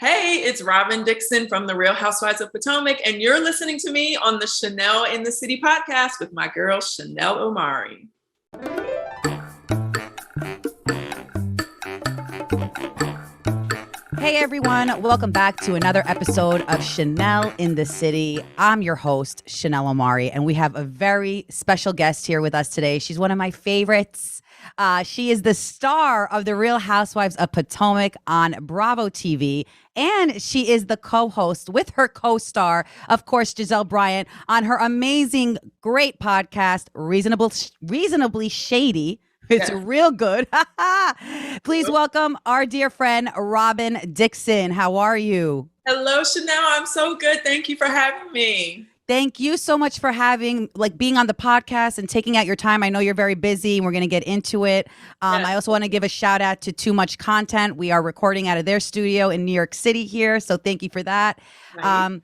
Hey, it's Robyn Dixon from the Real Housewives of Potomac, and you're listening to me on the Chanel in the City podcast with my girl, Chanel Omari. Hey everyone, welcome back to another episode of Chanel in the City. I'm your host, Chanel Omari, and we have a very special guest here with us today. She's one of my favorites. She is the star of the Real Housewives of Potomac on Bravo TV, and she is the co-host with her co-star, of course, Giselle Bryant, on her amazing, great podcast, Reasonably Shady. It's real good. Please welcome our dear friend, Robyn Dickson. How are you? Hello, Chanel. I'm so good. Thank you for having me. Thank you so much for being on the podcast and taking out your time. I know you're very busy and we're going to get into it. I also want to give a shout out to Too Much Content. We are recording out of their studio in New York City here. So thank you for that. Right.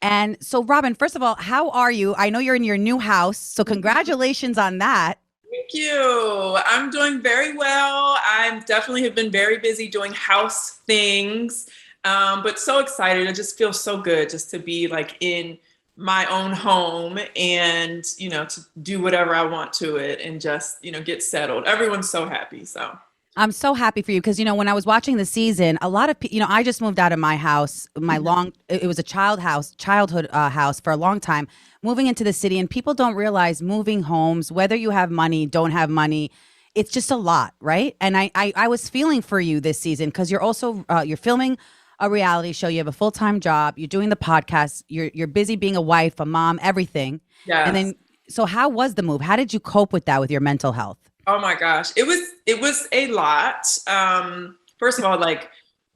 And so Robyn, first of all, how are you? I know you're in your new house. So congratulations on that. Thank you. I'm doing very well. I definitely have been very busy doing house things, but so excited. I just feel so good just to be like in my own home and, to do whatever I want to it and just, get settled. Everyone's so happy. So I'm so happy for you because, when I was watching the season, a lot of people, I just moved out of my house, it was a childhood house for a long time, moving into the city, and people don't realize moving homes, whether you have money, don't have money, it's just a lot, right? And I was feeling for you this season because you're also, you're filming a reality show, you have a full-time job, you're doing the podcast, you're busy being a wife, a mom, everything. Yeah. And then, so how was the move? How did you cope with that with your mental health? Oh my gosh. It was a lot. First of all, like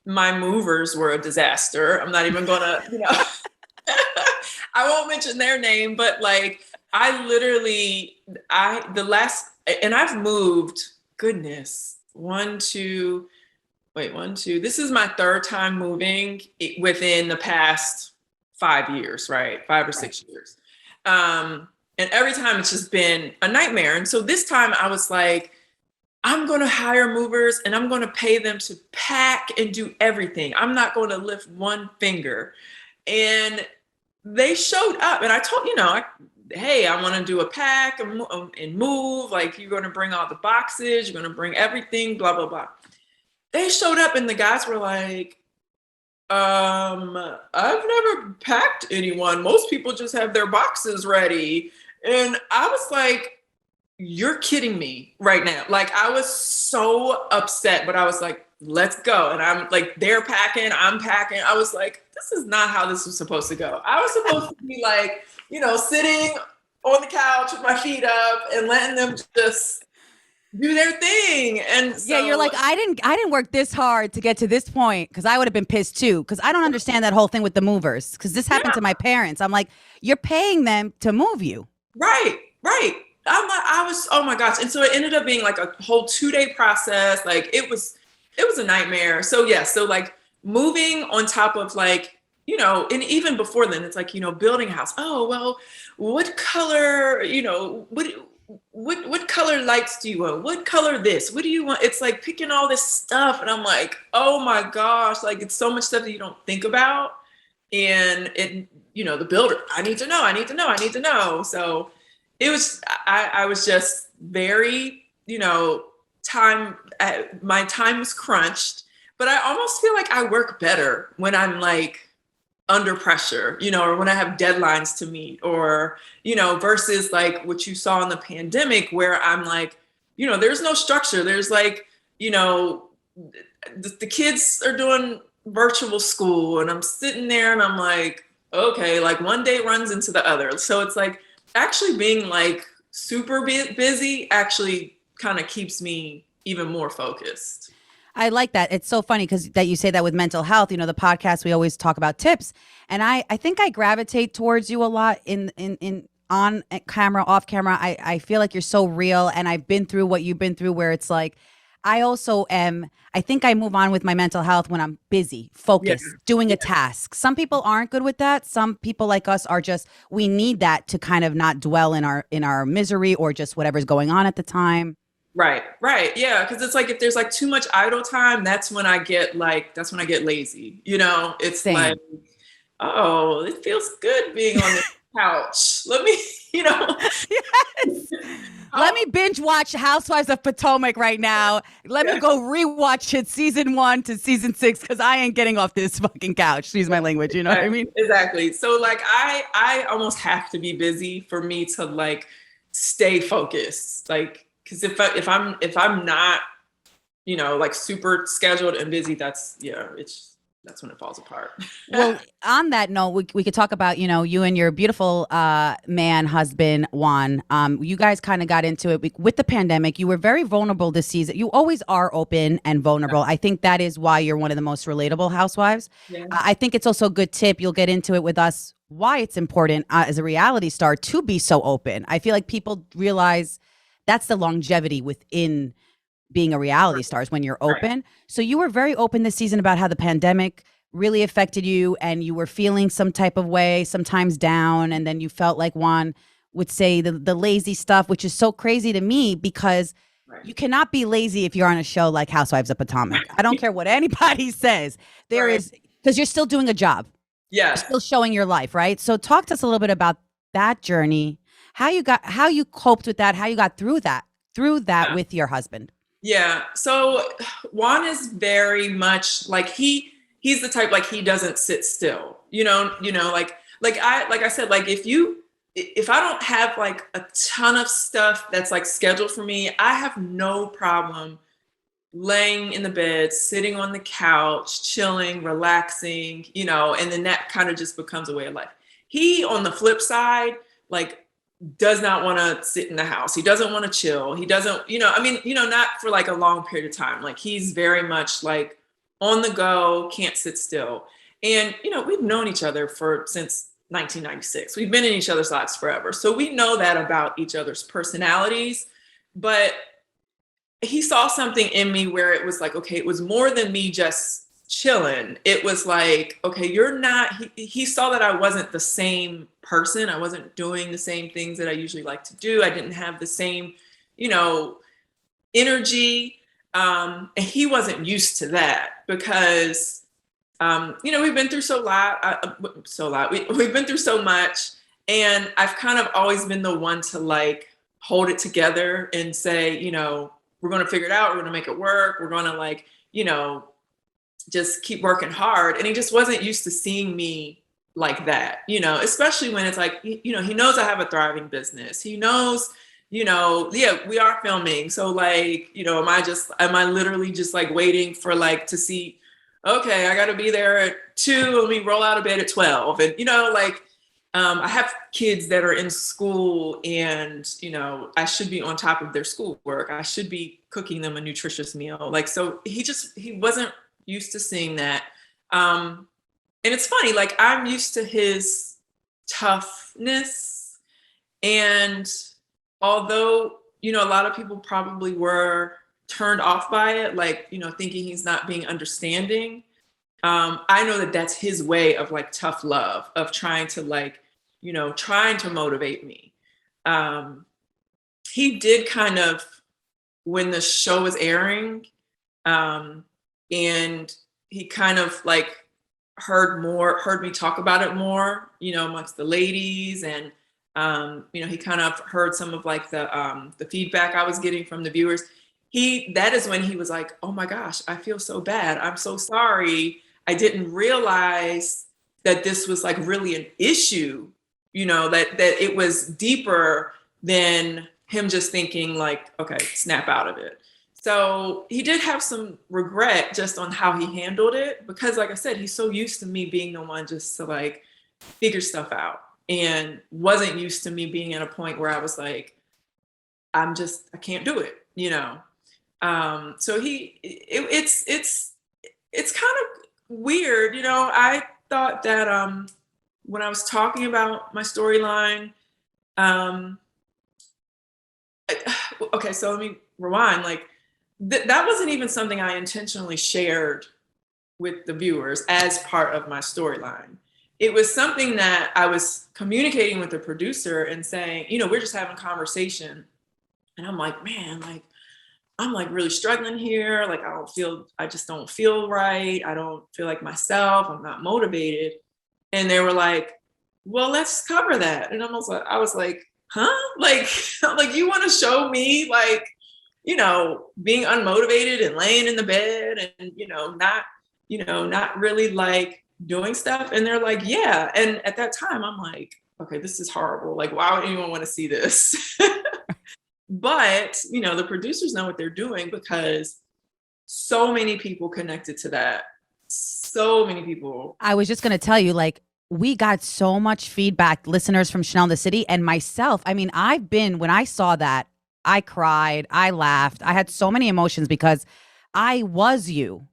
my movers were a disaster. I'm not even gonna, I won't mention their name, but like I've moved, goodness, this is my third time moving within the past 5 years, right? 5 or 6 years. And every time it's just been a nightmare. And so this time I was like, I'm going to hire movers and I'm going to pay them to pack and do everything. I'm not going to lift one finger. And they showed up and I told, hey, I want to do a pack and move. Like, you're going to bring all the boxes, you're going to bring everything, blah, blah, blah. They showed up and the guys were like, I've never packed anyone. Most people just have their boxes ready. And I was like, you're kidding me right now. Like, I was so upset, but I was like, let's go. And I'm like, they're packing, I'm packing. I was like, this is not how this was supposed to go. I was supposed to be like, sitting on the couch with my feet up and letting them just do their thing. And so, yeah, you're like, I didn't work this hard to get to this point, because I would have been pissed too, because I don't understand that whole thing with the movers, because this happened to my parents. I'm like, you're paying them to move you. Right. Oh my gosh. And so it ended up being like a whole 2-day process. Like it was a nightmare. So yeah, so like moving on top of like, and even before then, it's like, building a house. Oh, well, what color, what color lights do you want? What color this? What do you want? It's like picking all this stuff. And I'm like, oh my gosh, like it's so much stuff that you don't think about. And it, the builder, I need to know. So it was, I was just very, my time was crunched, but I almost feel like I work better when I'm like under pressure, or when I have deadlines to meet, or, versus like what you saw in the pandemic where I'm like, there's no structure. There's like, the kids are doing virtual school and I'm sitting there and I'm like, okay, like one day runs into the other. So it's like actually being like super busy actually kind of keeps me even more focused. I like that. It's so funny because that you say that with mental health. The podcast, we always talk about tips. And I think I gravitate towards you a lot in on camera, off camera. I feel like you're so real. And I've been through what you've been through, where it's like, I think I move on with my mental health when I'm busy, focused, doing a task. Some people aren't good with that. Some people like us are just, we need that to kind of not dwell in our misery or just whatever's going on at the time. Right. Yeah. Cause it's like if there's like too much idle time, that's when I get lazy. It's like, Same. oh, it feels good being on the couch. Let me, you know, Yes. Let me oh, binge watch Housewives of Potomac right now. Let me yeah, go rewatch it season 1 to season 6 because I ain't getting off this fucking couch. Excuse my language. You know what I mean? exactly. So like I almost have to be busy for me to like stay focused. Like, cause if I'm not, like super scheduled and busy, that's when it falls apart. Well, on that note, we could talk about, you and your beautiful man, husband, Juan. You guys kind of got into it with the pandemic. You were very vulnerable this season. You always are open and vulnerable. I think that is why you're one of the most relatable housewives. Yeah. I think it's also a good tip. You'll get into it with us why it's important as a reality star to be so open. I feel like people realize that's the longevity within being a reality star is when you're Right. open. So you were very open this season about how the pandemic really affected you and you were feeling some type of way, sometimes down. And then you felt like Juan would say the lazy stuff, which is so crazy to me because Right. you cannot be lazy if you're on a show like Housewives of Potomac. I don't care what anybody says. There Right. is, because you're still doing a job. You're Yes. still showing your life, right? So talk to us a little bit about that journey, how you coped with that, how you got through that with your husband. Yeah. So Juan is very much like he's the type like he doesn't sit still. Like I said, like if I don't have like a ton of stuff that's like scheduled for me, I have no problem laying in the bed, sitting on the couch, chilling, relaxing, and then that kind of just becomes a way of life. He, on the flip side, like does not want to sit in the house. He doesn't want to chill. He doesn't, not for like a long period of time. Like he's very much like on the go, can't sit still. And, we've known each other since 1996. We've been in each other's lives forever. So we know that about each other's personalities. But he saw something in me where it was like, okay, it was more than me just chilling. It was like, okay, you're not, he saw that I wasn't the same person. I wasn't doing the same things that I usually like to do. I didn't have the same, energy. And he wasn't used to that because, we've been through we've been through so much. And I've kind of always been the one to like hold it together and say, we're going to figure it out. We're going to make it work. We're going to like, just keep working hard. And he just wasn't used to seeing me like that, especially when it's like, he knows I have a thriving business. He knows, yeah, we are filming. So like, am I literally just like waiting for like to see, okay, I got to be there at 2. Let me roll out of bed at 12. And, I have kids that are in school and, I should be on top of their schoolwork. I should be cooking them a nutritious meal. Like, so he wasn't used to seeing that. And it's funny, like I'm used to his toughness. And although, a lot of people probably were turned off by it, like, thinking he's not being understanding. I know that that's his way of like tough love, of trying to like, trying to motivate me. He did kind of, when the show was airing, and he kind of like heard me talk about it more, amongst the ladies. And, he kind of heard some of like the feedback I was getting from the viewers. That is when he was like, oh my gosh, I feel so bad. I'm so sorry. I didn't realize that this was like really an issue, that it was deeper than him just thinking like, okay, snap out of it. So he did have some regret just on how he handled it, because like I said, he's so used to me being the one just to like figure stuff out, and wasn't used to me being at a point where I was like, I can't do it, So it's kind of weird, I thought that when I was talking about my storyline, um, okay, so let me rewind. Like that wasn't even something I intentionally shared with the viewers as part of my storyline. It was something that I was communicating with the producer and saying, we're just having a conversation. And I'm like, man, like, I'm like really struggling here. Like, I just don't feel right. I don't feel like myself. I'm not motivated. And they were like, well, let's cover that. And I was like, huh? Like, like you want to show me like, being unmotivated and laying in the bed and, not really like doing stuff. And they're like, yeah. And at that time, I'm like, okay, this is horrible. Like, why would anyone want to see this? But, the producers know what they're doing because so many people connected to that. So many people. I was just going to tell you, like, we got so much feedback, listeners from Chanel in the City and myself. I mean, when I saw that, I cried, I laughed. I had so many emotions because I was you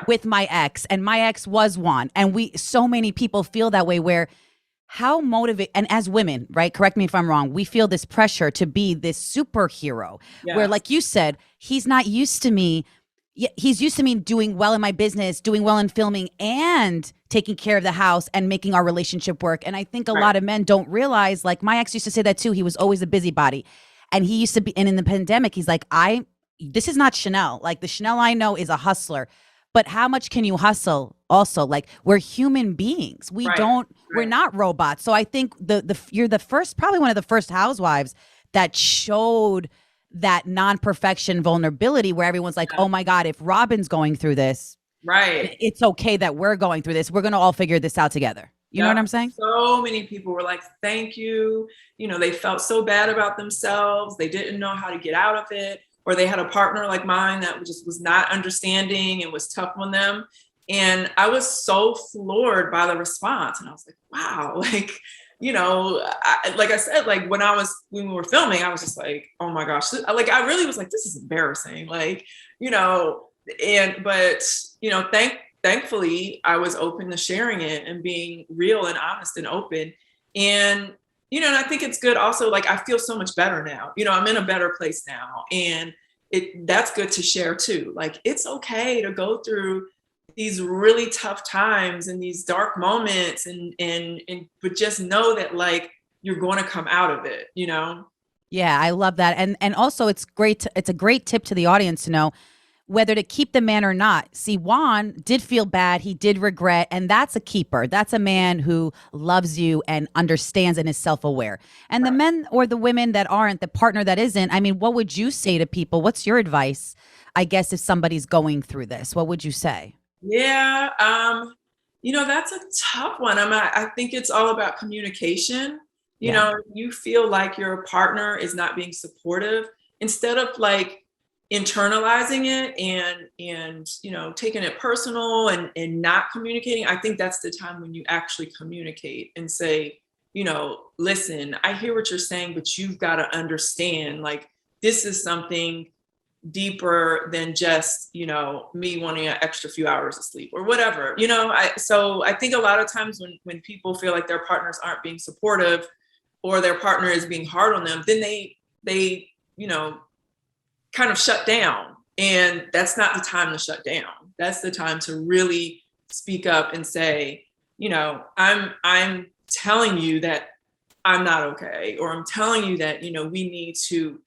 with my ex, and my ex was one. And so many people feel that way where how motivate, and as women, right? Correct me if I'm wrong. We feel this pressure to be this superhero where, like you said, he's not used to me. He's used to me doing well in my business, doing well in filming, and taking care of the house and making our relationship work. And I think a lot of men don't realize, like my ex used to say that too. He was always a busybody. And he used to be, and in the pandemic, he's like, this is not Chanel. Like the Chanel I know is a hustler. But how much can you hustle also? Like we're human beings. We're not robots. So I think you're probably one of the first housewives that showed that non-perfection vulnerability where everyone's like, oh my God, if Robyn's going through this, it's okay that we're going through this. We're going to all figure this out together. You know what I'm saying? So many people were like, thank you. They felt so bad about themselves. They didn't know how to get out of it. Or they had a partner like mine that just was not understanding and was tough on them. And I was so floored by the response. And I was like, wow, like, like I said, like when we were filming, I was just like, oh my gosh. Like, I really was like, this is embarrassing. Like, thankfully I was open to sharing it and being real and honest and open. And and I think it's good also, like, I feel so much better now. I'm in a better place now. And that's good to share too. Like, it's okay to go through these really tough times and these dark moments but just know that like you're going to come out of it, Yeah, I love that. And also it's a great tip to the audience to know whether to keep the man or not. See, Juan did feel bad. He did regret. And that's a keeper. That's a man who loves you and understands and is self-aware. And the men or the women that aren't, the partner that isn't, I mean, what would you say to people? What's your advice, I guess, if somebody's going through this? What would you say? Yeah, that's a tough one. I think it's all about communication. You feel like your partner is not being supportive, instead of like internalizing it and taking it personal and not communicating. I think that's the time when you actually communicate and say, listen, I hear what you're saying, but you've got to understand, like, this is something deeper than just me wanting an extra few hours of sleep or whatever. So I think a lot of times when people feel like their partners aren't being supportive or their partner is being hard on them, then they kind of shut down. And that's not the time to shut down. That's the time to really speak up and say, I'm telling you that I'm not okay, or I'm telling you that, we need to,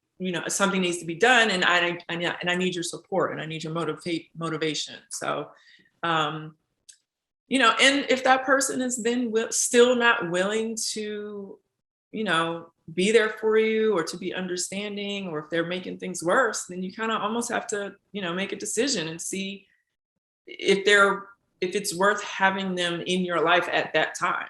something needs to be done, and I need your support, and I need your motivation. So, and if that person is then still not willing to, be there for you or to be understanding, or if they're making things worse, then you kind of almost have to, make a decision and see if it's worth having them in your life at that time.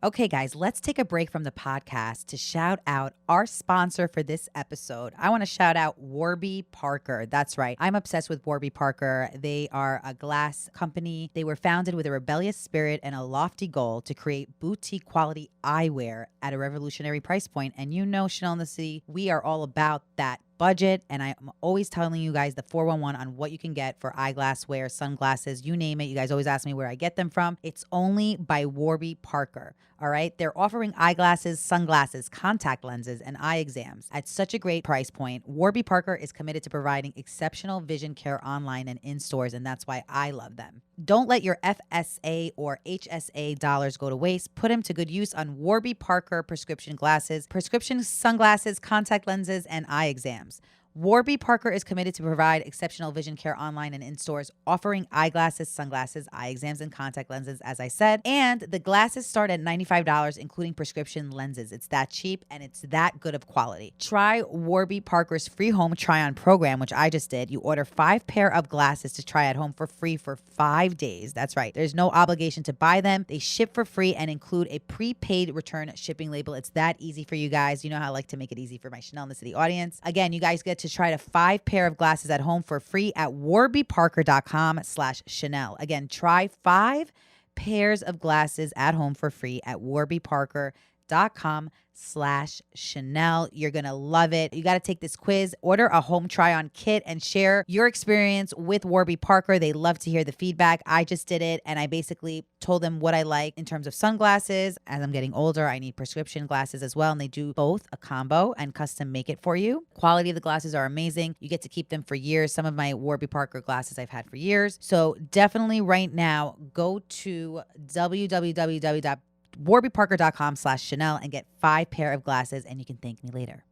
Okay, guys, let's take a break from the podcast to shout out our sponsor for this episode. I want to shout out Warby Parker. That's right. I'm obsessed with Warby Parker. They are a glass company. They were founded with a rebellious spirit and a lofty goal to create boutique quality eyewear at a revolutionary price point. And Chanel in the City, we are all about that budget, and I'm always telling you guys the 411 on what you can get for eyeglass wear, sunglasses, you name it. You guys always ask me where I get them from. It's only by Warby Parker. All right. They're offering eyeglasses, sunglasses, contact lenses, and eye exams at such a great price point. Warby Parker is committed to providing exceptional vision care online and in stores, and that's why I love them. Don't let your FSA or HSA dollars go to waste. Put them to good use on Warby Parker prescription glasses, prescription sunglasses, contact lenses, and eye exams. Warby Parker is committed to provide exceptional vision care online and in stores, offering eyeglasses, sunglasses, eye exams, and contact lenses, as I said. And the glasses start at $95, including prescription lenses. It's that cheap and it's that good of quality. Try Warby Parker's free home try-on program, which I just did. You order 5 pair of glasses to try at home for free for 5 days. That's right. There's no obligation to buy them. They ship for free and include a prepaid return shipping label. It's that easy for you guys. You know how I like to make it easy for my Chanel in the City audience. Again, you guys get to try a 5 pair of glasses at home for free at warbyparker.com/Chanel. Again, try 5 pairs of glasses at home for free at warbyparker.com/Chanel. You're going to love it. You got to take this quiz, order a home try on kit, and share your experience with Warby Parker. They love to hear the feedback. I just did it, and I basically told them what I like in terms of sunglasses. As I'm getting older, I need prescription glasses as well, and they do both a combo and custom make it for you. Quality of the glasses are amazing. You get to keep them for years. Some of my Warby Parker glasses I've had for years. So definitely right now, go to www.warbyparker.com/Chanel and get 5 pair of glasses, and you can thank me later.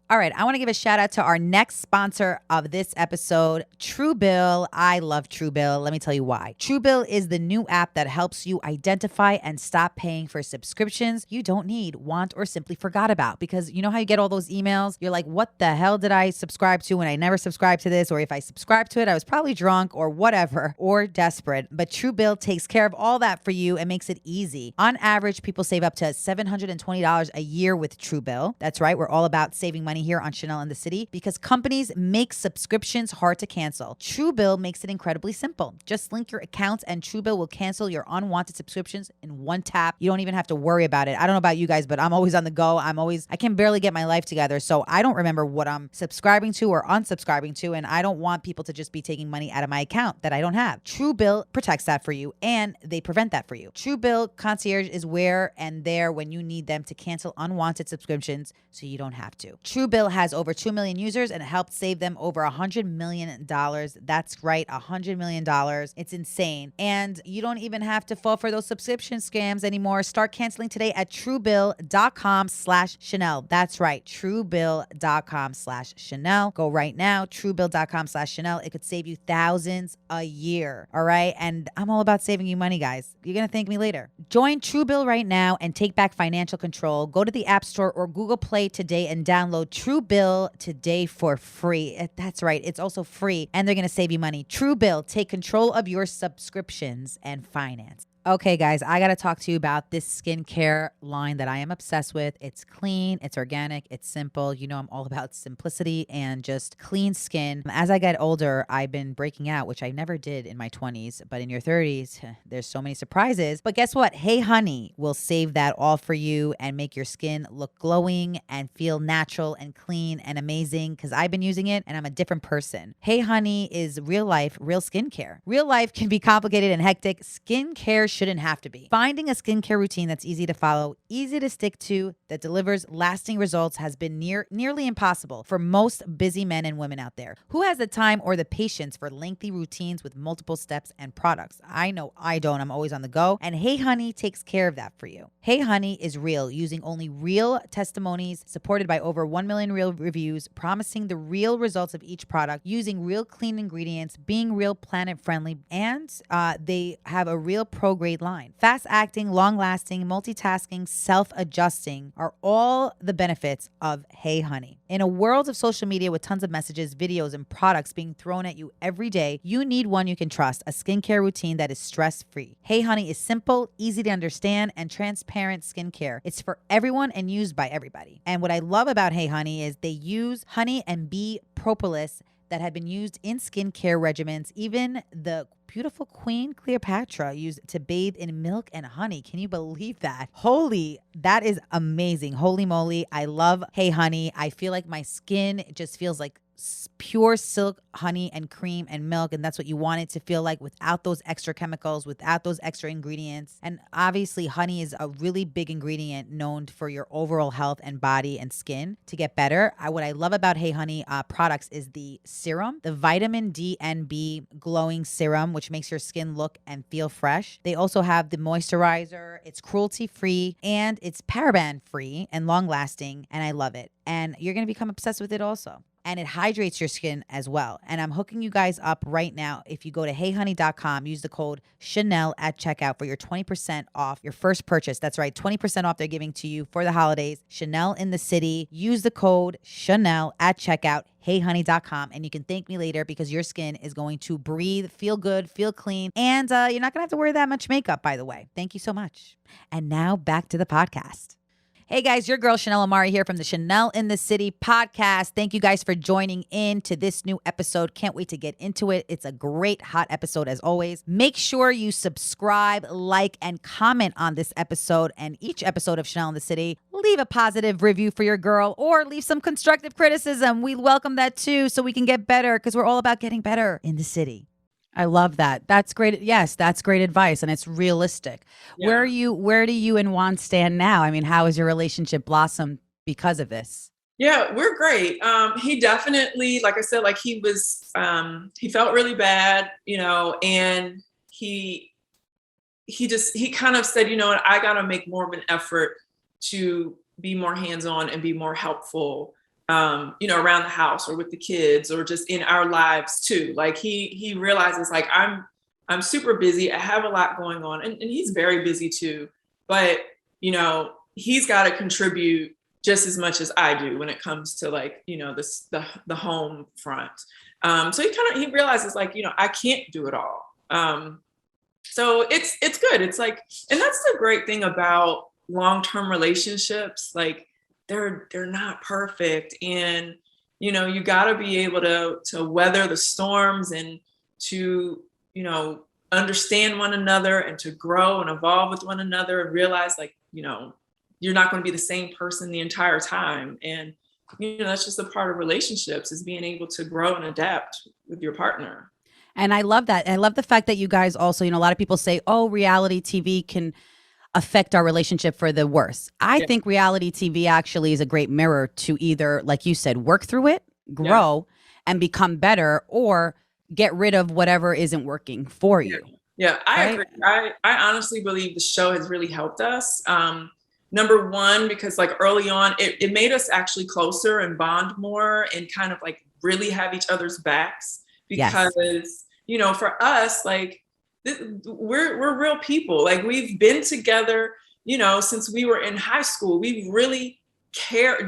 All right, I want to give a shout out to our next sponsor of this episode, Truebill. I love Truebill. Let me tell you why. Truebill is the new app that helps you identify and stop paying for subscriptions you don't need, want, or simply forgot about. Because you know how you get all those emails? You're like, what the hell did I subscribe to when I never subscribed to this? Or if I subscribed to it, I was probably drunk or whatever, or desperate. But Truebill takes care of all that for you and makes it easy. On average, people save up to $720 a year with Truebill. That's right. We're all about saving money here on Chanel in the City because companies make subscriptions hard to cancel. Truebill makes it incredibly simple. Just link your accounts and Truebill will cancel your unwanted subscriptions in one tap. You don't even have to worry about it. I don't know about you guys, but I'm always on the go. I can barely get my life together. So I don't remember what I'm subscribing to or unsubscribing to. And I don't want people to just be taking money out of my account that I don't have. Truebill protects that for you and they prevent that for you. Truebill Concierge is where and there when you need them to cancel unwanted subscriptions so you don't have to. Truebill has over 2 million users and helped save them over $100 million. That's right, $100 million. It's insane. And you don't even have to fall for those subscription scams anymore. Start canceling today at truebill.com/Chanel. That's right, truebill.com/Chanel. Go right now, truebill.com/Chanel. It could save you thousands a year. All right. And I'm all about saving you money, guys. You're going to thank me later. Join Truebill right now and take back financial control. Go to the App Store or Google Play today and download Truebill today for free. That's right. It's also free and they're going to save you money. Truebill, take control of your subscriptions and finance. Okay, guys, I got to talk to you about this skincare line that I am obsessed with. It's clean, it's organic, it's simple. You know, I'm all about simplicity and just clean skin. As I get older, I've been breaking out, which I never did in my 20s. But in your 30s, there's so many surprises. But guess what? Hey Honey will save that all for you and make your skin look glowing and feel natural and clean and amazing because I've been using it and I'm a different person. Hey Honey is real life, real skincare. Real life can be complicated and hectic. Skincare shouldn't have to be. Finding a skincare routine that's easy to follow, easy to stick to, that delivers lasting results has been nearly impossible for most busy men and women out there. Who has the time or the patience for lengthy routines with multiple steps and products? I know I don't. I'm always on the go. And Hey Honey takes care of that for you. Hey Honey is real, using only real testimonies, supported by over 1 million real reviews, promising the real results of each product, using real clean ingredients, being real planet friendly, and they have a real pro-grade line. Fast-acting, long-lasting, multitasking, self-adjusting are all the benefits of Hey Honey. In a world of social media with tons of messages, videos, and products being thrown at you every day, you need one you can trust, a skincare routine that is stress-free. Hey Honey is simple, easy to understand, and transparent skincare. It's for everyone and used by everybody. And what I love about Hey Honey is they use honey and bee propolis that have been used in skincare regimens. Even the beautiful Queen Cleopatra used to bathe in milk and honey. Can you believe that? That is amazing. Holy moly. I love Hey Honey. I feel like my skin just feels like pure silk, honey, and cream and milk. And that's what you want it to feel like without those extra chemicals, without those extra ingredients. And obviously, honey is a really big ingredient known for your overall health and body and skin to get better. What I love about Hey Honey products is the serum, the vitamin D and B glowing serum, which makes your skin look and feel fresh. They also have the moisturizer. It's cruelty-free and it's paraben-free and long-lasting. And I love it. And you're going to become obsessed with it also. and it hydrates your skin as well. And I'm hooking you guys up right now. If you go to heyhoney.com, use the code Chanel at checkout for your 20% off your first purchase. That's right, 20% off they're giving to you for the holidays. Chanel in the City. Use the code Chanel at checkout, heyhoney.com, and you can thank me later because your skin is going to breathe, feel good, feel clean, and you're not going to have to wear that much makeup, by the way. Thank you so much. And now back to the podcast. Hey guys, your girl Chanel Omari here from the Chanel in the City podcast. Thank you guys for joining in to this new episode. Can't wait to get into it. It's a great hot episode as always. Make sure you subscribe, like, and comment on this episode and each episode of Chanel in the City. Leave a positive review for your girl or leave some constructive criticism. We welcome that too so we can get better because we're all about getting better in the city. I love that. That's great. Yes, that's great advice, and it's realistic. Yeah. Where do you and Juan stand now? I mean, how has your relationship blossomed because of this? Yeah, we're great. He definitely, like I said, like he felt really bad, and he kind of said, what, I got to make more of an effort to be more hands-on and be more helpful. Around the house or with the kids or just in our lives too. Like he realizes like I'm super busy. I have a lot going on and he's very busy too, but he's got to contribute just as much as I do when it comes to like, the home front. So he realizes like, I can't do it all. So it's good. It's like, and that's the great thing about long-term relationships. Like, they're not perfect. And, you got to be able to weather the storms and to, understand one another and to grow and evolve with one another and realize like, you're not going to be the same person the entire time. And, that's just a part of relationships is being able to grow and adapt with your partner. And I love that. And I love the fact that you guys also, a lot of people say, oh, reality TV can affect our relationship for the worse. I think reality TV actually is a great mirror to either, like you said, work through it, grow, and become better, or get rid of whatever isn't working for you. Yeah, I agree. I honestly believe the show has really helped us. Number one, because like early on, it made us actually closer and bond more and kind of like really have each other's backs because, for us, like, we're real people. Like we've been together, since we were in high school. We really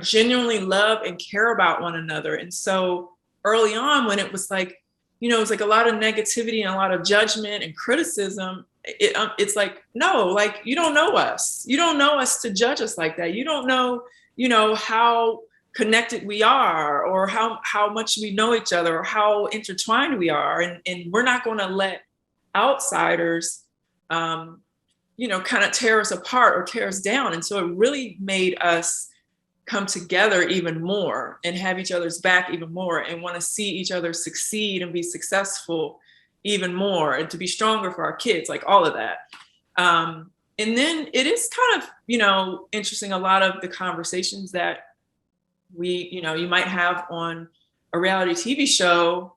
genuinely love and care about one another. And so early on when it was like, it's like a lot of negativity and a lot of judgment and criticism, it's like, no, like you don't know us. You don't know us to judge us like that. You don't know, how connected we are or how much we know each other or how intertwined we are. And we're not going to let outsiders, kind of tear us apart or tear us down. And so it really made us come together even more and have each other's back even more and want to see each other succeed and be successful even more and to be stronger for our kids, like all of that. And then it is kind of, interesting. A lot of the conversations that you might have on a reality TV show,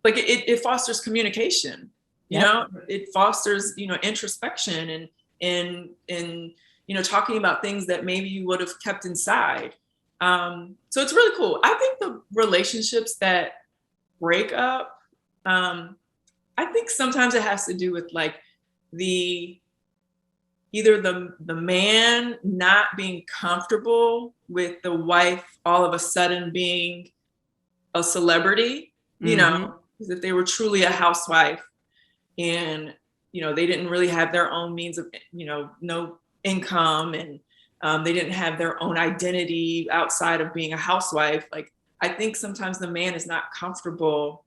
like it fosters communication, it fosters, introspection and talking about things that maybe you would have kept inside. So it's really cool. I think the relationships that break up, I think sometimes it has to do with like either the man not being comfortable with the wife all of a sudden being a celebrity, because if they were truly a housewife and, they didn't really have their own means of, no income and they didn't have their own identity outside of being a housewife. Like, I think sometimes the man is not comfortable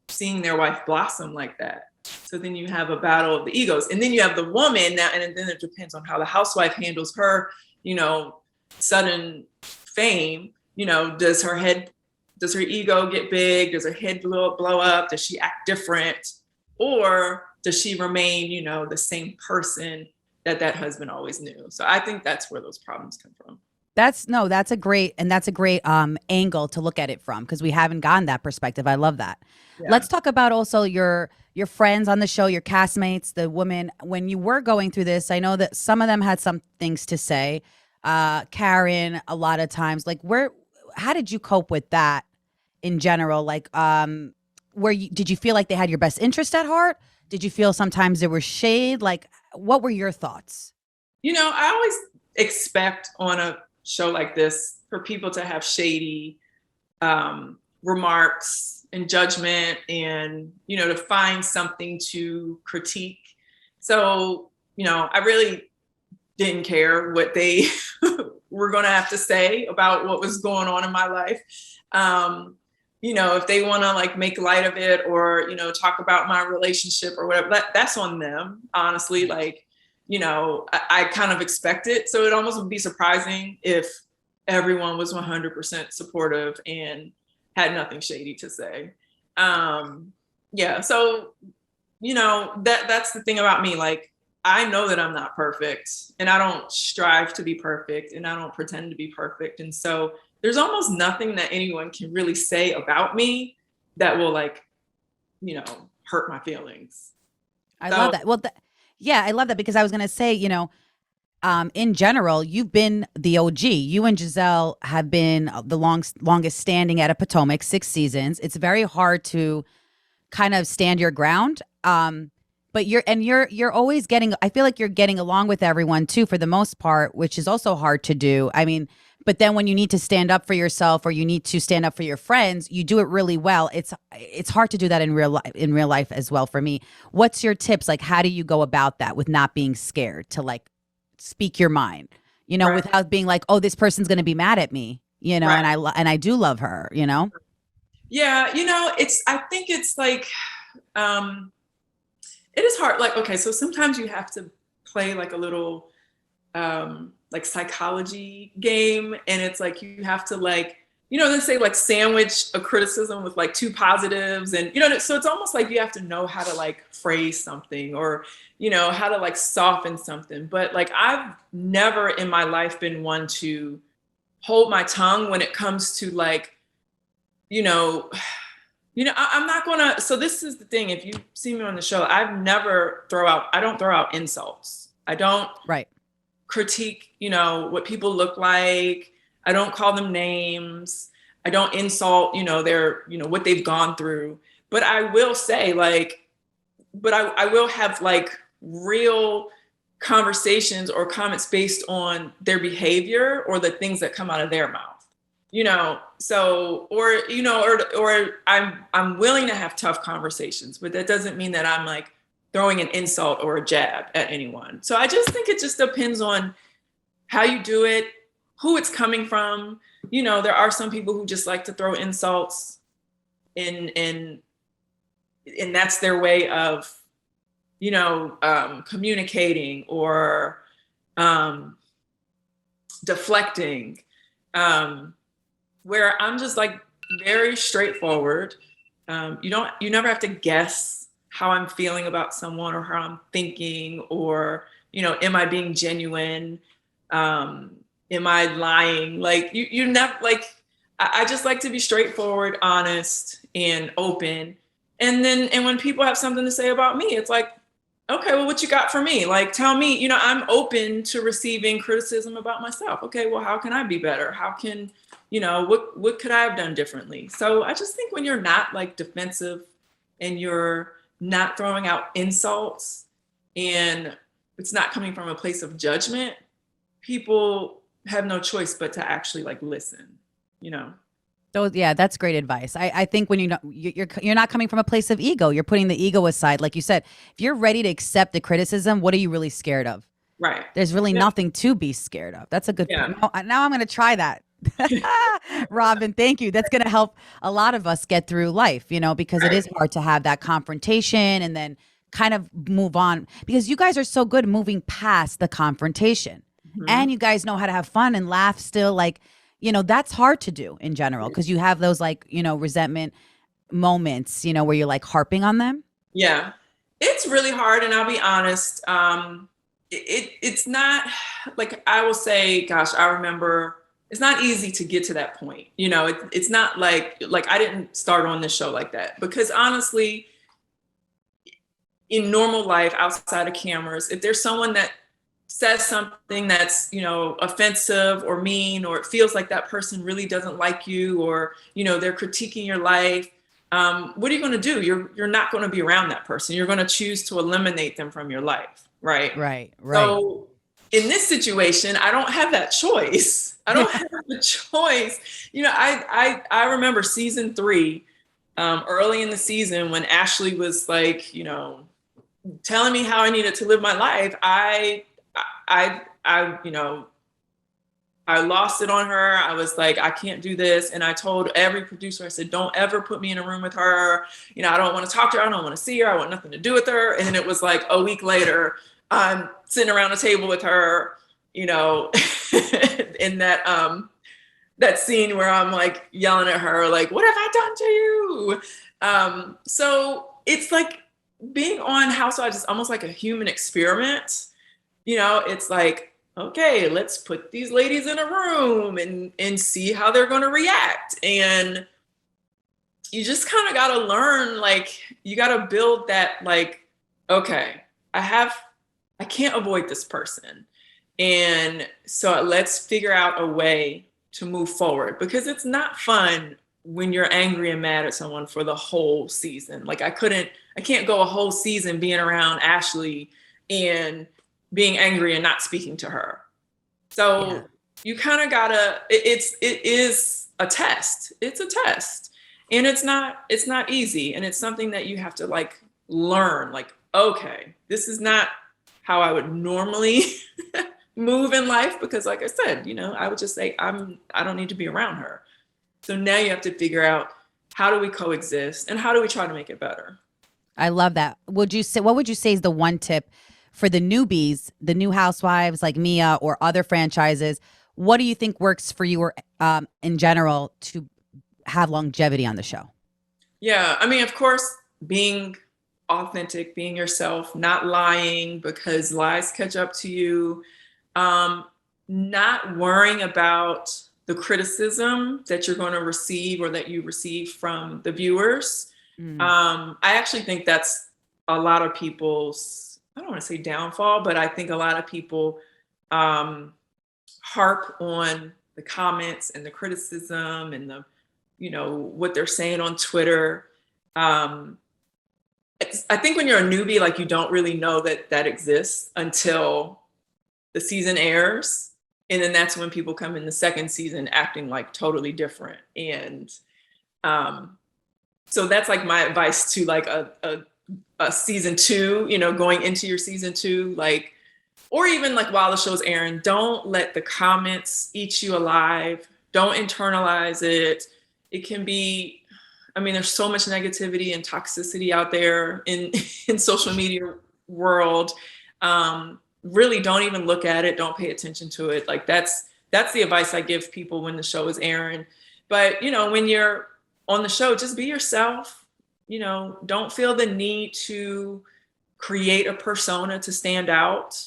seeing their wife blossom like that. So then you have a battle of the egos. And then you have the woman now, and then it depends on how the housewife handles her, sudden fame. Does her ego get big? Does her head blow up? Does she act different? Or does she remain, the same person that husband always knew? So I think that's where those problems come from. That's a great angle to look at it from, because we haven't gotten that perspective. I love that. Yeah. Let's talk about also your friends on the show, your castmates, the women. When you were going through this, I know that some of them had some things to say. Karen, a lot of times, like how did you cope with that in general? Like, did you feel like they had your best interest at heart? Did you feel sometimes there was shade? Like, what were your thoughts? I always expect on a show like this for people to have shady remarks and judgment and, to find something to critique. So, I really didn't care what they were going to have to say about what was going on in my life. If they want to like make light of it or, talk about my relationship or whatever, that's on them, honestly. Like, I kind of expect it. So it almost would be surprising if everyone was 100% supportive and had nothing shady to say. Yeah. So, that's the thing about me. Like, I know that I'm not perfect and I don't strive to be perfect and I don't pretend to be perfect. And so there's almost nothing that anyone can really say about me that will like, hurt my feelings. I love that. Well, yeah, I love that because I was going to say, in general, you've been the OG. You and Giselle have been the longest standing at a Potomac, 6 seasons. It's very hard to kind of stand your ground. But you're always getting, I feel like you're getting along with everyone too, for the most part, which is also hard to do. I mean, but then when you need to stand up for yourself or you need to stand up for your friends, you do it really well. It's hard to do that in real life as well for me. What's your tips? Like, how do you go about that with not being scared to like speak your mind, Right. without being like, oh, this person's going to be mad at me, Right. and I do love her, Yeah. I think it's like, it is hard. Like, okay, so sometimes you have to play like a little, like psychology game. And it's like, you have to like, let's say like sandwich a criticism with like 2 positives. And, so it's almost like you have to know how to like phrase something or, how to like soften something. But like, I've never in my life been one to hold my tongue when it comes to like, I'm not gonna, so this is the thing. If you see me on the show, I don't throw out insults. I don't Right. critique, what people look like. I don't call them names. I don't insult, their, what they've gone through. But I will say I will have like real conversations or comments based on their behavior or the things that come out of their mouth. So, or I'm willing to have tough conversations, but that doesn't mean that I'm like throwing an insult or a jab at anyone. So I just think it just depends on how you do it, who it's coming from. There are some people who just like to throw insults and that's their way of, communicating or, deflecting. Where I'm just like very straightforward. You never have to guess how I'm feeling about someone or how I'm thinking or, am I being genuine? Am I lying? Like you never like, I just like to be straightforward, honest and open. And when people have something to say about me, it's like, okay, well, what you got for me? Like, tell me, I'm open to receiving criticism about myself. Okay, well, how can I be better? How can, what could I have done differently? So I just think when you're not like defensive and you're not throwing out insults and it's not coming from a place of judgment, people have no choice but to actually like listen, Yeah, that's great advice. I think when you're not coming from a place of ego, you're putting the ego aside. Like you said, if you're ready to accept the criticism, what are you really scared of? Right. There's really nothing to be scared of. That's a good point. Now I'm going to try that. Robyn, thank you. That's going to help a lot of us get through life, because it is hard to have that confrontation and then kind of move on because you guys are so good moving past the confrontation and you guys know how to have fun and laugh still. Like, that's hard to do in general because you have those like, resentment moments, where you're like harping on them. Yeah, it's really hard. And I'll be honest. It's not like, I will say, gosh, I remember it's not easy to get to that point. It's not like I didn't start on this show like that because honestly, in normal life outside of cameras, if there's someone that says something that's, offensive or mean, or it feels like that person really doesn't like you, or, they're critiquing your life, what are you going to do? You're not going to be around that person. You're going to choose to eliminate them from your life. Right. Right. So in this situation, I don't have that choice. I don't have the choice. I remember season 3, early in the season, when Ashley was like, telling me how I needed to live my life. I lost it on her. I was like, I can't do this. And I told every producer, I said, don't ever put me in a room with her. I don't want to talk to her. I don't want to see her. I want nothing to do with her. And then it was like a week later, I'm sitting around a table with her, in that scene where I'm like yelling at her, like, what have I done to you? So it's like being on Housewives is almost like a human experiment. It's like, okay, let's put these ladies in a room and see how they're going to react. And you just kind of got to learn, like, you got to build that, like, okay, I can't avoid this person. And so let's figure out a way to move forward, because it's not fun when you're angry and mad at someone for the whole season. Like I can't go a whole season being around Ashley and being angry and not speaking to her. So you kind of gotta, it is a test. It's a test, and it's not easy. And it's something that you have to like learn, like, okay, this is not how I would normally move in life, because like I said, I would just say, I don't need to be around her. So now you have to figure out, how do we coexist and how do we try to make it better? I love that. What would you say is the one tip for the newbies, the new housewives like Mia or other franchises? What do you think works for you, or in general, to have longevity on the show? Yeah, I mean, of course, being authentic, being yourself, not lying because lies catch up to you, not worrying about the criticism that you're going to receive or that you receive from the viewers. I actually think that's a lot of people's, I don't want to say downfall, but I think a lot of people harp on the comments and the criticism and the, what they're saying on Twitter. I think when you're a newbie, like, you don't really know that exists until the season airs. And then that's when people come in the second season acting like totally different. And so that's like my advice to like a season 2, going into your season 2, like, or even like while the show's airing, don't let the comments eat you alive. Don't internalize it. It can be, I mean, there's so much negativity and toxicity out there in social media world. Really don't even look at it. Don't pay attention to it. Like that's the advice I give people when the show is airing. But, when you're on the show, just be yourself. Don't feel the need to create a persona to stand out.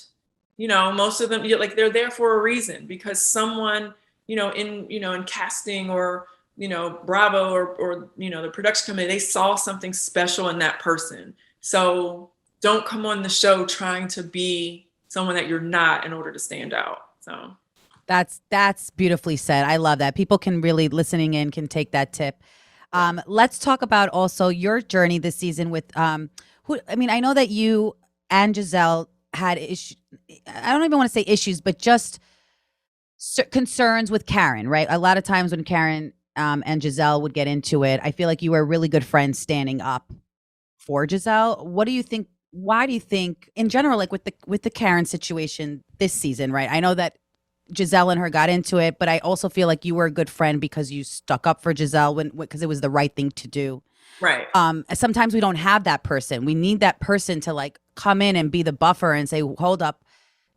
Most of them, like, they're there for a reason, because someone, in casting or, Bravo or, the production company, they saw something special in that person. So don't come on the show trying to be someone that you're not in order to stand out. So that's beautifully said. I love that. People can really, listening in, can take that tip. Let's talk about also your journey this season with I know that you and Giselle had issues. I don't even want to say issues, but just concerns with Karen, right? A lot of times when Karen and Giselle would get into it, I feel like you were really good friends standing up for Giselle. What do you think? Why do you think, in general, like with the Karen situation this season, right? I know that Giselle and her got into it, but I also feel like you were a good friend because you stuck up for Giselle because it was the right thing to do. Right. Sometimes we don't have that person. We need that person to like come in and be the buffer and say, hold up,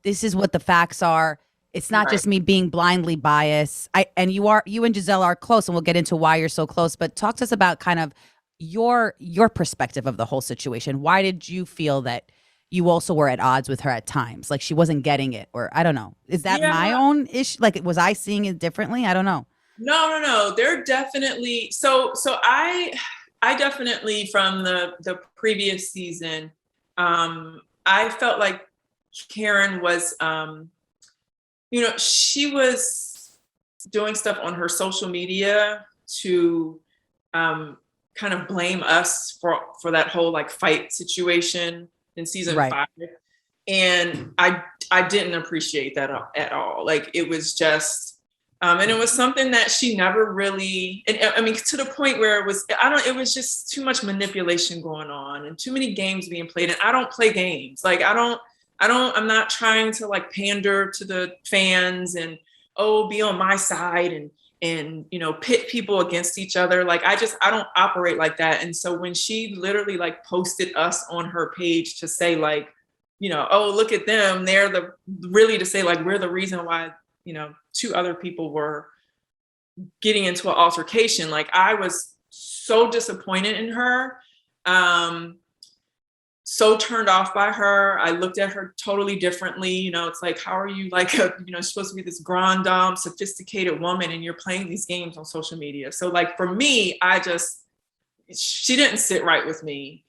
this is what the facts are. It's not just me being blindly biased. You and Giselle are close, and we'll get into why you're so close, but talk to us about kind of your perspective of the whole situation. Why did you feel that you also were at odds with her at times? Like she wasn't getting it, or I don't know. Is that my own issue? Like, was I seeing it differently? I don't know. No. They're definitely, so I definitely, from the previous season, I felt like Karen was, she was doing stuff on her social media to kind of blame us for that whole like fight situation in season Right. 5. And I didn't appreciate that at all. Like it was just, and it was something that she never really, and I mean, to the point where it was just too much manipulation going on and too many games being played. And I don't play games. Like I'm not trying to like pander to the fans and, be on my side and pit people against each other. Like I don't operate like that. And so when she literally like posted us on her page to say like, look at them, they're to say like we're the reason why 2 other people were getting into an altercation. Like I was so disappointed in her, so turned off by her. I looked at her totally differently. It's like, how are you like supposed to be this grande dame, sophisticated woman, and you're playing these games on social media. So like for me, she didn't sit right with me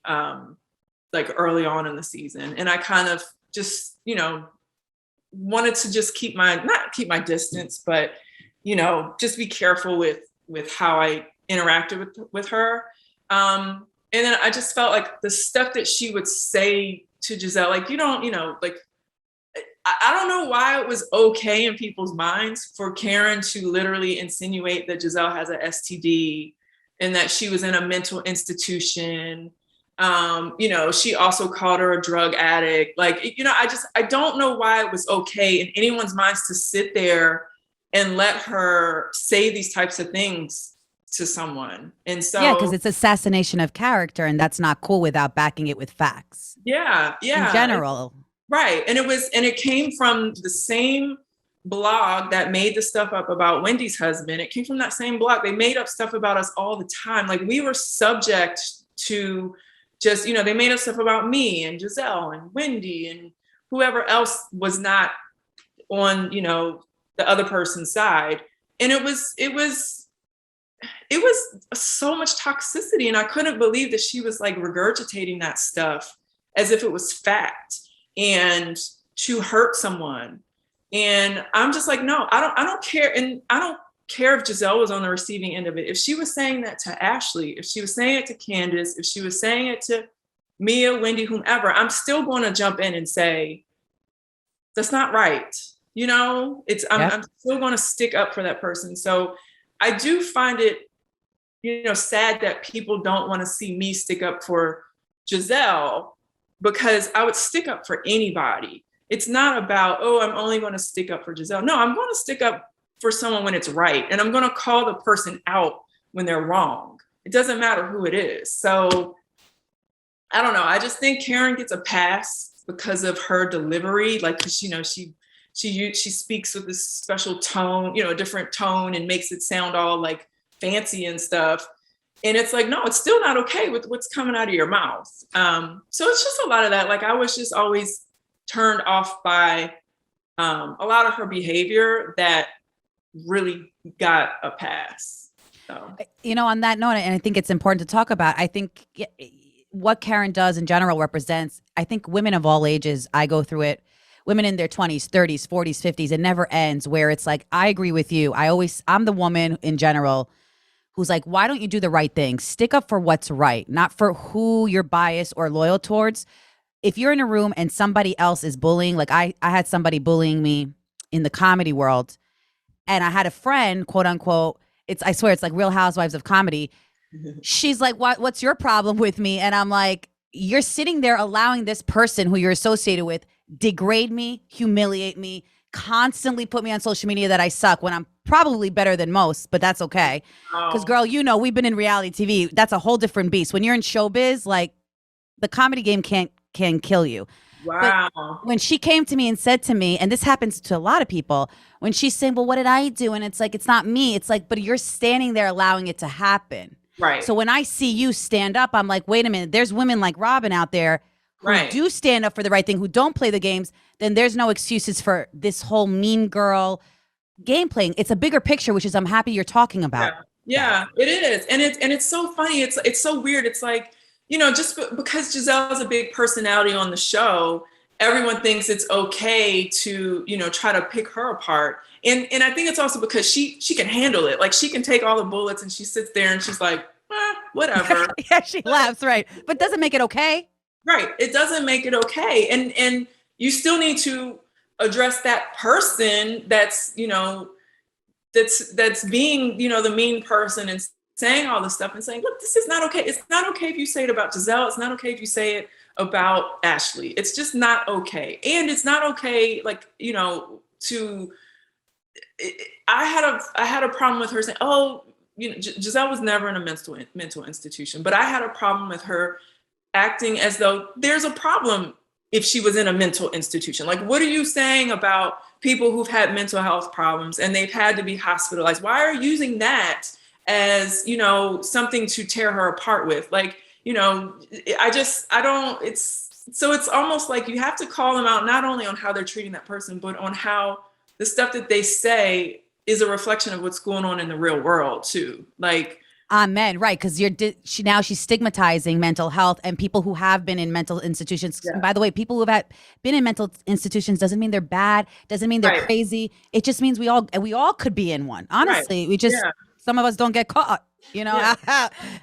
like early on in the season. And I kind of just, wanted to just not keep my distance, but, just be careful with how I interacted with her. And then I just felt like the stuff that she would say to Giselle, like, like, I don't know why it was okay in people's minds for Karen to literally insinuate that Giselle has an STD and that she was in a mental institution. She also called her a drug addict. Like, I don't know why it was okay in anyone's minds to sit there and let her say these types of things to someone. And so yeah, because it's assassination of character, and that's not cool without backing it with facts. Yeah. In general. Right. And it came from the same blog that made the stuff up about Wendy's husband. It came from that same blog. They made up stuff about us all the time. Like we were subject to just, they made up stuff about me and Giselle and Wendy and whoever else was not on, the other person's side. And it was so much toxicity. And I couldn't believe that she was like regurgitating that stuff as if it was fact and to hurt someone. And I'm just like, no, I don't care. And I don't care if Giselle was on the receiving end of it. If she was saying that to Ashley, if she was saying it to Candice, if she was saying it to Mia, Wendy, whomever, I'm still going to jump in and say, that's not right. I'm still going to stick up for that person. So I do find it, sad that people don't want to see me stick up for Giselle, because I would stick up for anybody. It's not about, I'm only going to stick up for Giselle. No, I'm going to stick up for someone when it's right. And I'm going to call the person out when they're wrong. It doesn't matter who it is. So I don't know. I just think Karen gets a pass because of her delivery. Like, she speaks with this special tone, a different tone, and makes it sound all like fancy and stuff. And it's like, no, it's still not okay with what's coming out of your mouth. So it's just a lot of that. Like I was just always turned off by a lot of her behavior that really got a pass. So. On that note, and I think it's important to talk about, I think what Karen does in general represents, I think women of all ages, I go through it, women in their 20s, 30s, 40s, 50s, it never ends, where it's like, I agree with you. I'm the woman in general who's like, why don't you do the right thing? Stick up for what's right, not for who you're biased or loyal towards. If you're in a room and somebody else is bullying, like I had somebody bullying me in the comedy world, and I had a friend, quote unquote, I swear it's like Real Housewives of Comedy. She's like, what's your problem with me? And I'm like, you're sitting there allowing this person who you're associated with degrade me, humiliate me, constantly put me on social media that I suck when I'm probably better than most, but that's okay. Because girl, we've been in reality TV. That's a whole different beast. When you're in showbiz, like the comedy game can kill you. Wow. But when she came to me and said to me, and this happens to a lot of people, when she's saying, well, what did I do? And it's like, it's not me. It's like, but you're standing there allowing it to happen. Right. So when I see you stand up, I'm like, wait a minute, there's women like Robyn out there who do stand up for the right thing, who don't play the games. Then there's no excuses for this whole mean girl game playing. It's a bigger picture, which is I'm happy you're talking about. Yeah, it is. And it's so funny. It's so weird. It's like, just because Giselle is a big personality on the show, everyone thinks it's okay to, try to pick her apart. And I think it's also because she can handle it. Like, she can take all the bullets, and she sits there and she's like, whatever. Yeah, she laughs, right? But doesn't make it okay. Right. It doesn't make it okay. And you still need to address that person that's, that's being, the mean person, and saying all this stuff and saying, look, this is not okay. It's not okay if you say it about Giselle. It's not okay if you say it about Ashley. It's just not okay. And it's not okay, like, I had a problem with her saying, oh, Giselle was never in a mental institution, but I had a problem with her acting as though there's a problem if she was in a mental institution. Like, what are you saying about people who've had mental health problems and they've had to be hospitalized? Why are you using that as, something to tear her apart with? Like, it's almost like you have to call them out, not only on how they're treating that person, but on how the stuff that they say is a reflection of what's going on in the real world too. Like, amen. Right. Because she's stigmatizing mental health and people who have been in mental institutions. Yeah. By the way, people who have been in mental institutions doesn't mean they're bad, doesn't mean they're crazy. It just means we all could be in one. Honestly, we just, some of us don't get caught,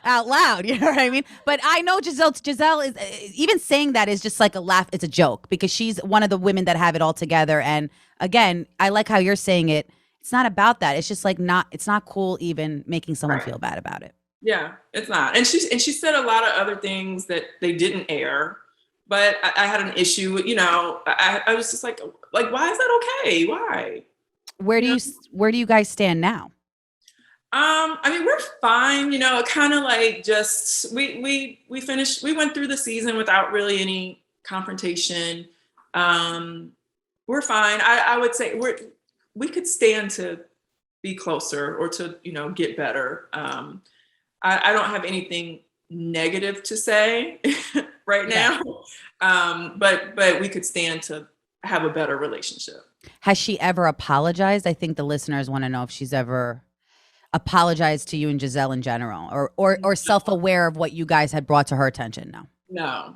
out loud. You know what I mean? But I know Giselle is, even saying that is just like a laugh. It's a joke because she's one of the women that have it all together. And again, I like how you're saying it. It's not about that. It's just like it's not cool even making someone feel bad about it. Yeah, it's not. And she said a lot of other things that they didn't air, but I had an issue with, I was just like, why is that okay? Why? Where do you guys stand now? I mean, we're fine, kind of like just, we finished, we went through the season without really any confrontation. We're fine. I would say we could stand to be closer or to, get better. I don't have anything negative to say right now. But we could stand to have a better relationship. Has she ever apologized? I think the listeners want to know if she's ever apologized to you and Giselle in general, or self-aware of what you guys had brought to her attention. No.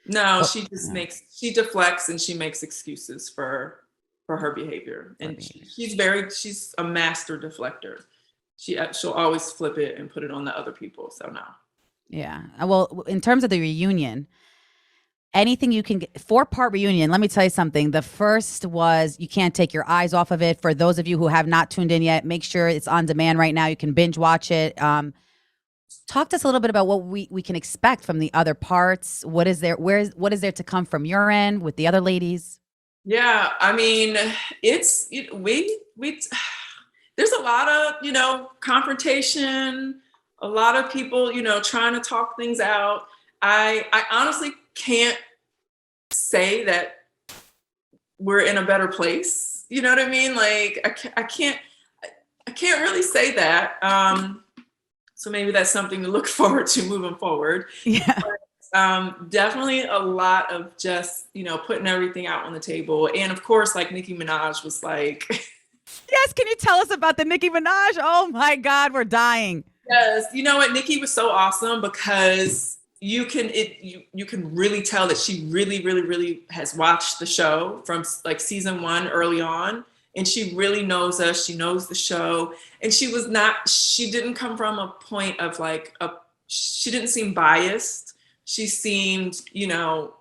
No, she just she deflects and she makes excuses for her behavior. And she's a master deflector. She'll always flip it and put it on the other people. So no. Yeah. Well, in terms of the reunion, anything you can get, 4-part reunion. Let me tell you something. The first was, you can't take your eyes off of it. For those of you who have not tuned in yet, make sure it's on demand right now. You can binge watch it. Talk to us a little bit about what we can expect from the other parts. What is there to come from your end with the other ladies? Yeah, I mean, there's a lot of, confrontation, a lot of people, trying to talk things out. I honestly can't say that we're in a better place. You know what I mean? Like, I can't really say that. So maybe that's something to look forward to moving forward. Yeah. But, definitely a lot of just, putting everything out on the table. And of course, like, Nicki Minaj was like, yes. Can you tell us about the Nicki Minaj? Oh my God, we're dying. Yes. You know what? Nicki was so awesome because you can really tell that she really, really, really has watched the show from like season 1 early on. And she really knows us. She knows the show. And she didn't come from a point of she didn't seem biased. She seemed,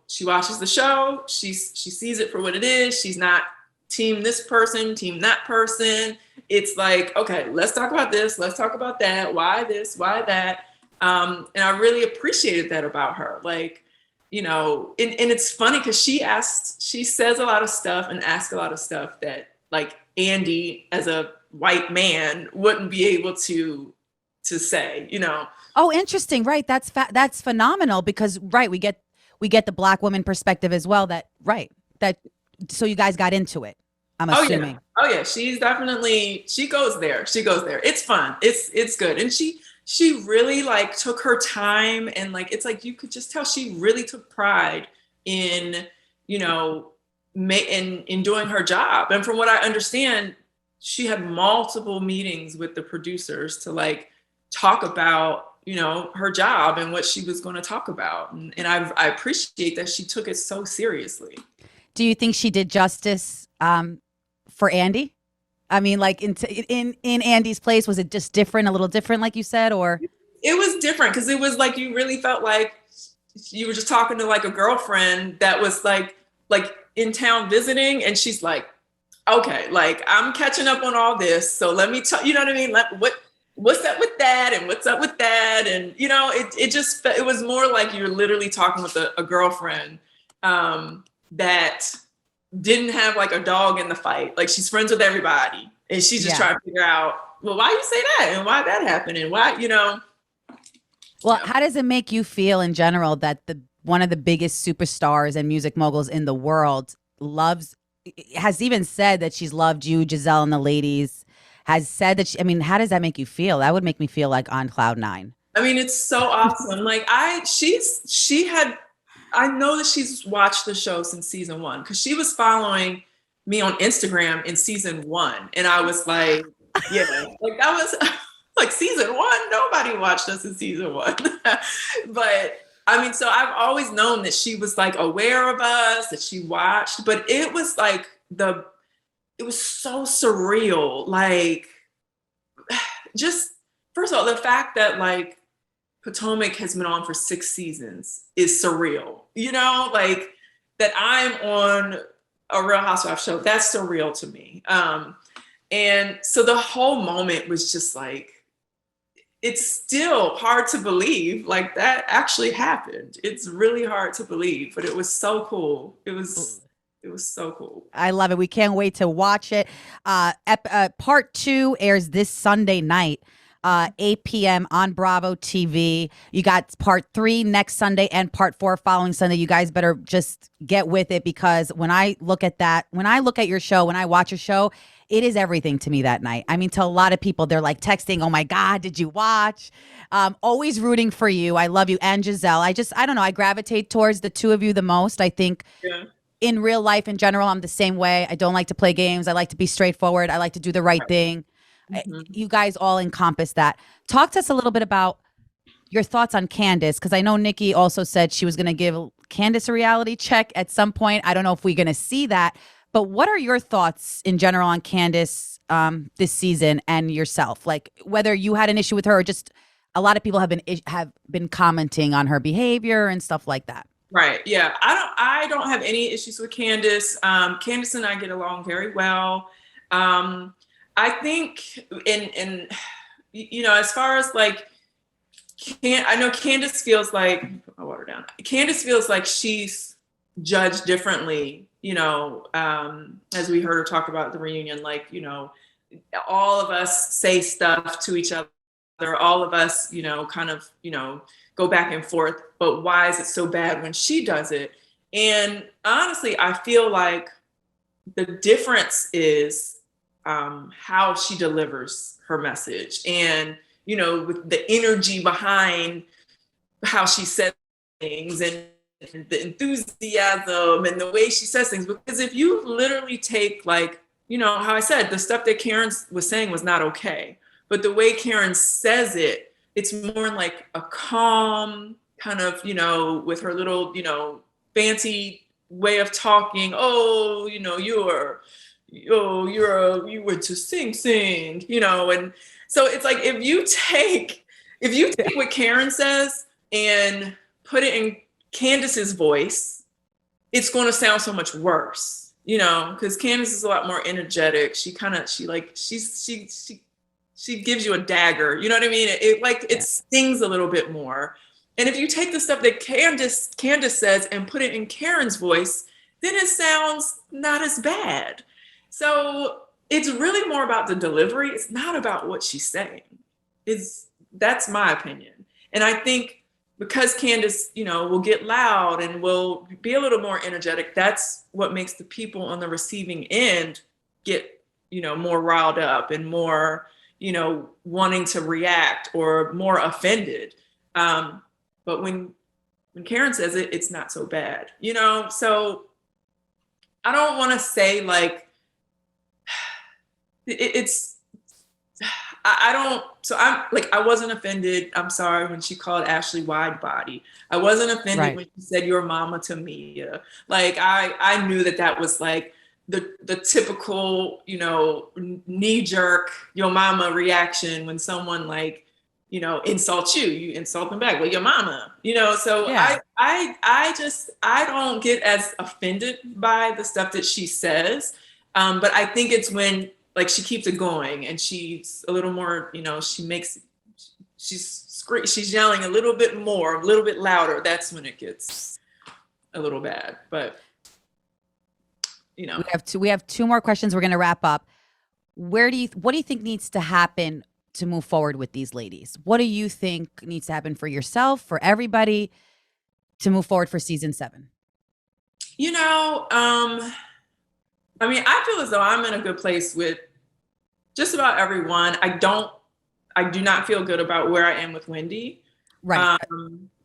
she watches the show. She sees it for what it is. She's not team this person, team that person. It's like, okay, let's talk about this. Let's talk about that. Why this? Why that? And I really appreciated that about her. Like, and it's funny because she says a lot of stuff and asks a lot of stuff that, like, Andy as a white man wouldn't be able to say, Oh, interesting. Right. That's phenomenal because, right, we get the Black woman perspective as well. So you guys got into it, I'm assuming. Oh yeah. She's definitely, she goes there. It's fun. It's good. And she really like took her time, and like, it's like, you could just tell she really took pride in, in doing her job. And from what I understand, she had multiple meetings with the producers to like talk about, her job and what she was going to talk about. And I appreciate that she took it so seriously. Do you think she did justice for Andy? I mean, like in Andy's place, was it just different, a little different, like you said, or? It was different because it was like you really felt like you were just talking to like a girlfriend that was like in town visiting, and she's like, okay, like I'm catching up on all this, so let me tell you know what I mean, like what's up with that and what's up with that, and it was more like you're literally talking with a girlfriend that didn't have like a dog in the fight. Like she's friends with everybody and she's just trying to figure out, well, why you say that and why that happened and why, Well, how does it make you feel in general that one of the biggest superstars and music moguls in the world has even said that she's loved you, Giselle and the ladies, has said that how does that make you feel? That would make me feel like on cloud nine. I mean, it's so awesome. Like I know that she's watched the show since season 1 because she was following me on Instagram in season 1. And I was like, yeah, like that was like season 1. Nobody watched us in season 1. But I mean, so I've always known that she was like aware of us, that she watched, but it was like it was so surreal. Like just, first of all, the fact that like Potomac has been on for 6 seasons is surreal. Like that I'm on a Real Housewives show, that's surreal to me. And so the whole moment was just like, it's still hard to believe like that actually happened. It's really hard to believe, but it was so cool. It was so cool. I love it. We can't wait to watch it. Part 2 airs this Sunday night. 8 p.m. on Bravo TV. You got part 3 next Sunday and part 4 following Sunday. You guys better just get with it because when I look at your show, when I watch a show, it is everything to me that night. I mean, to a lot of people, they're like texting, oh my God, did you watch? Always rooting for you. I love you and Giselle. I don't know. I gravitate towards the two of you the most. I think in real life in general, I'm the same way. I don't like to play games. I like to be straightforward. I like to do the right thing. Mm-hmm. You guys all encompass that. Talk to us a little bit about your thoughts on Candice, because I know Nicki also said she was going to give Candice a reality check at some point. I don't know if we're going to see that, but what are your thoughts in general on Candice this season and yourself? Like whether you had an issue with her or just a lot of people have been commenting on her behavior and stuff like that. Right. Yeah. I don't have any issues with Candice. Candice and I get along very well. I think as far as like, I know Candice feels like, put my water down. Candice feels like she's judged differently, as we heard her talk about the reunion, like, all of us say stuff to each other, all of us, kind of, go back and forth, but why is it so bad when she does it? And honestly, I feel like the difference is how she delivers her message and, with the energy behind how she says things and the enthusiasm and the way she says things. Because if you literally take like, how I said, the stuff that Karen was saying was not okay, but the way Karen says it, it's more like a calm kind of, with her little, fancy way of talking. Oh, you went to sing, and so it's like if you take what Karen says and put it in Candice's voice, it's going to sound so much worse, because Candice is a lot more energetic. She gives you a dagger, you know what I mean? It stings a little bit more. And if you take the stuff that Candice says and put it in Karen's voice, then it sounds not as bad. So it's really more about the delivery. It's not about what she's saying. That's my opinion. And I think because Candice, will get loud and will be a little more energetic, that's what makes the people on the receiving end get, more riled up and more, wanting to react or more offended. But when Karen says it, it's not so bad, So I don't want to say like, I don't, so I'm like, I wasn't offended. I'm sorry when she called Ashley wide body. I wasn't offended Right. when she said your mama to Mia. Like I knew that that was like the typical, you know, knee jerk, your mama reaction when someone like, you know, insults you, you insult them back. Well, your mama, you know, so Yeah. I don't get as offended by the stuff that she says. But I think it's when like she keeps it going and she's a little more, you know, she's yelling a little bit more, a little bit louder. That's when it gets a little bad. But you know, We have two more questions. We're going to wrap up. What do you think needs to happen to move forward with these ladies? What do you think needs to happen for yourself, for everybody, to move forward for season 7? you know, I mean, I feel as though I'm in a good place with just about everyone. I do not feel good about where I am with Wendy. Right.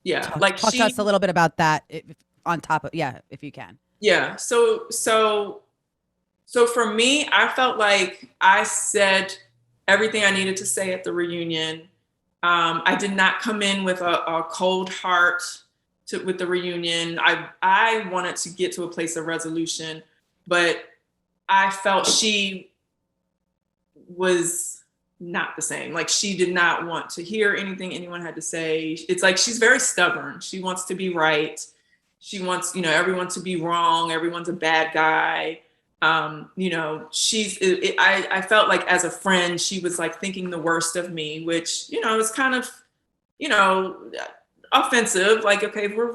Yeah, like Talk to us a little bit about that on top of, yeah, if you can. yeah. So for me, I felt like I said everything I needed to say at the reunion. I did not come in with a cold heart with the reunion. I wanted to get to a place of resolution, but I felt she was not the same. Like she did not want to hear anything anyone had to say. It's like she's very stubborn. She wants to be right. She wants, you know, everyone to be wrong. Everyone's a bad guy. You know, I felt like as a friend, she was like thinking the worst of me, which, you know, is kind of, you know, offensive. Like, okay, if we're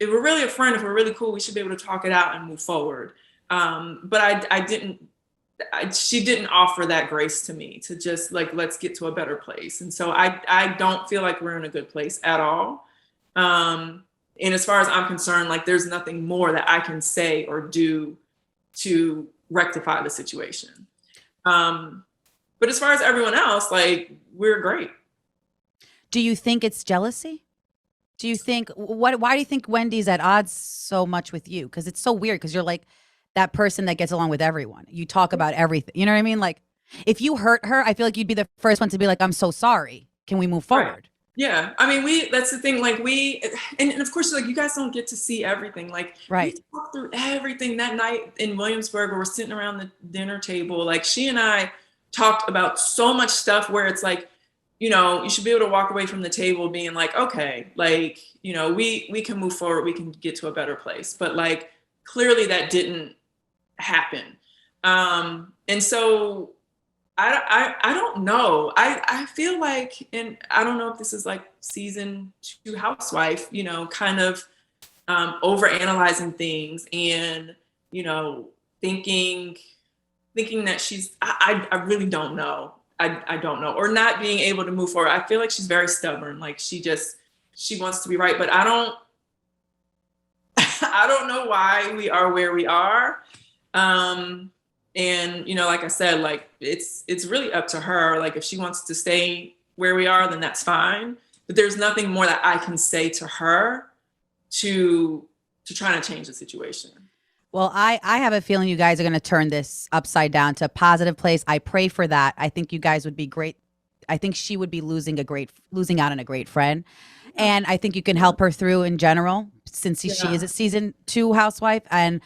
really a friend, if we're really cool, we should be able to talk it out and move forward. But she didn't offer that grace to me to just like, let's get to a better place. And so I don't feel like we're in a good place at all. And as far as I'm concerned, like there's nothing more that I can say or do to rectify the situation. But as far as everyone else, like we're great. Do you think it's jealousy? Do you think why do you think Wendy's at odds so much with you? Because it's so weird because you're like that person that gets along with everyone. You talk about everything. You know what I mean? Like if you hurt her, I feel like you'd be the first one to be like, I'm so sorry. Can we move forward? Right. Yeah. I mean, that's the thing. Like and of course, like you guys don't get to see everything. Like we Right. talked through everything that night in Williamsburg where we're sitting around the dinner table. Like she and I talked about so much stuff where it's like, you know, you should be able to walk away from the table being like, okay, like, you know, we can move forward. We can get to a better place. But like, clearly that didn't happen. And so I don't know. I feel like, and I don't know if this is like season 2 housewife, you know, kind of over analyzing things and, you know, thinking that I really don't know. I don't know, or not being able to move forward. I feel like she's very stubborn. Like she wants to be right, but I don't I don't know why we are where we are. And you know, like I said, like it's really up to her. Like if she wants to stay where we are, then that's fine. But there's nothing more that I can say to her to try to change the situation. Well, I have a feeling you guys are going to turn this upside down to a positive place. I pray for that. I think you guys would be great. I think she would be losing out on a great friend. And I think you can help her through in general since she is a season 2 housewife. And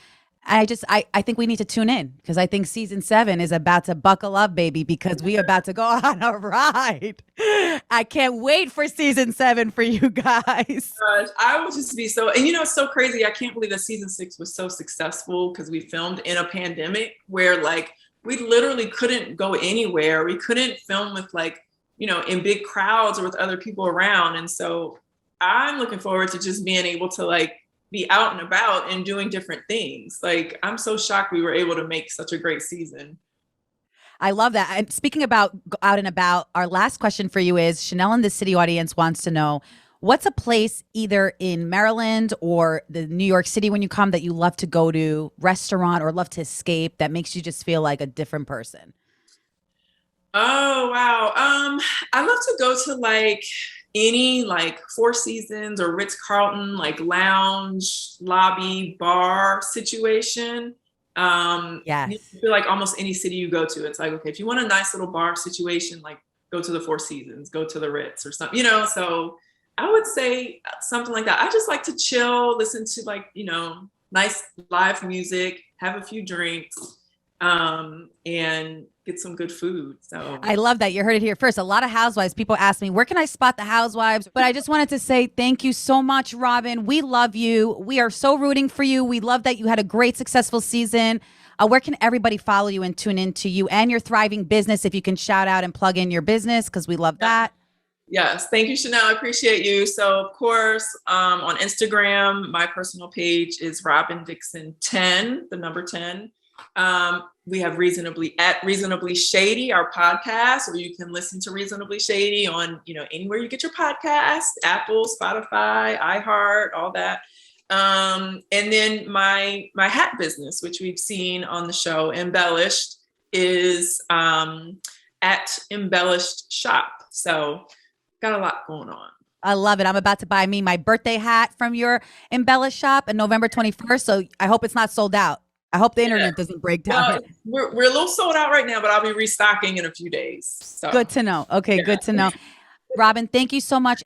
I think we need to tune in because I think season 7 is about to buckle up, baby, because we are about to go on a ride. I can't wait for season 7 for you guys. Gosh, I would just be so, and you know, it's so crazy. I can't believe that season 6 was so successful because we filmed in a pandemic where like we literally couldn't go anywhere. We couldn't film with like, you know, in big crowds or with other people around. And so I'm looking forward to just being able to like be out and about and doing different things. Like I'm so shocked we were able to make such a great season. I love that. And speaking about out and about, our last question for you is Chanel in the City audience wants to know what's a place either in Maryland or the New York City when you come that you love to go to, restaurant or love to escape that makes you just feel like a different person? Oh wow. I love to go to like any like Four Seasons or Ritz-Carlton like lounge, lobby, bar situation. Yes. You feel like almost any city you go to, it's like, okay, if you want a nice little bar situation, like go to the Four Seasons, go to the Ritz or something, you know. So I would say something like that. I just like to chill, listen to like, you know, nice live music, have a few drinks, and get some good food. So I love that. You heard it here first. A lot of housewives, people ask me, where can I spot the housewives? But I just wanted to say thank you so much, Robyn. We love you. We are so rooting for you. We love that you had a great, successful season. Where can everybody follow you and tune into you and your thriving business? If you can shout out and plug in your business, because we love that. Yes, thank you, Chanel. I appreciate you. So, of course, on Instagram, my personal page is Robyn Dickson 10, the number 10. We have Reasonably Shady, our podcast, or you can listen to Reasonably Shady on, you know, anywhere you get your podcast, Apple, Spotify, iHeart, all that. And then my hat business, which we've seen on the show, Embellished, is at Embellished Shop. So got a lot going on. I love it. I'm about to buy me my birthday hat from your Embellished shop on November 21st. So I hope it's not sold out. I hope the internet doesn't break down. Well, we're a little sold out right now, but I'll be restocking in a few days. So good to know. Okay, good to know. Robyn, thank you so much.